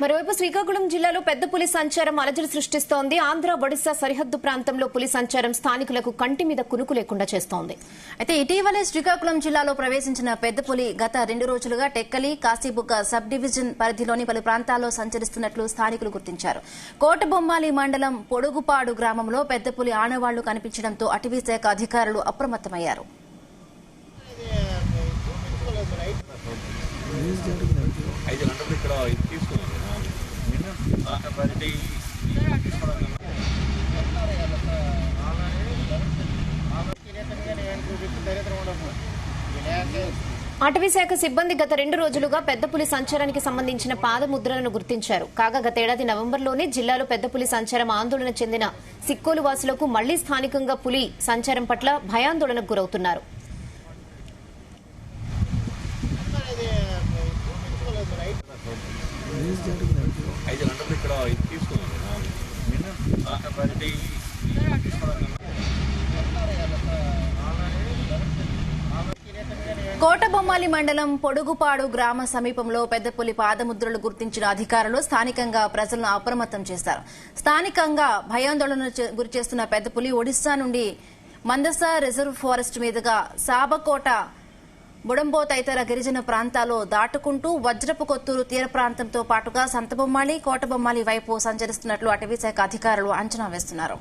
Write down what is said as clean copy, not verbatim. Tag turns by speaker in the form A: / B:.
A: మరోవైపు శ్రీకాకుళం జిల్లాలో పెద్ద పులి సంచారం అలజడి సృష్టిస్తోంది. ఆంధ్ర ఒడిశా సరిహద్దు ప్రాంతంలో పులి సంచారం స్థానికులకు కంటి మీద కునుకు లేకుండా చేస్తోంది.
B: అయితే ఇటీవలే శ్రీకాకుళం జిల్లాలో ప్రవేశించిన పెద్ద పులి గత 2 రోజులుగా టెక్కలి, కాశీబుగ్గ సబ్ డివిజన్ పరిధిలోని పలు ప్రాంతాల్లో సంచరిస్తున్నట్లు స్థానికులు గుర్తించారు. కోటబొమ్మాలి మండలం పొడుగుపాడు గ్రామంలో పెద్ద పులి ఆనవాళ్లు కనిపించడంతో అటవీ శాఖ అధికారులు అప్రమత్తమయ్యారు.
A: అటవీ శాఖ సిబ్బంది గత 2 రోజులుగా పెద్ద పులి సంచారానికి సంబంధించిన పాదముద్రలను గుర్తించారు. కాగా గతేడాది నవంబర్లోనే జిల్లాలో పెద్ద పులి సంచారం ఆందోళన చెందిన సిక్కోలు వాసులకు మళ్లీ స్థానికంగా పులి సంచారం పట్ల భయాందోళనకు గురవుతున్నారు.
B: కోటబొమ్మాలి మండలం పొడుగుపాడు గ్రామ సమీపంలో పెద్ద పులి పాదముద్రలు గుర్తించిన అధికారులు స్థానికంగా ప్రజలను అప్రమత్తం చేశారు. స్థానికంగా భయాందోళనకు గురిచేస్తున్న పెద్ద పులి ఒడిశా నుండి మందస రిజర్వ్ ఫారెస్ట్ మీదుగా సాబకోట, బుడంబో తదితర గిరిజన ప్రాంతాల్లో దాటుకుంటూ వజ్రపు కొత్తూరు తీర ప్రాంతంతో పాటుగా సంతబొమ్మాలి, కోటబొమ్మాలి వైపు సంచరిస్తున్నట్లు అటవీ శాఖ అధికారులు అంచనా వేస్తున్నారు.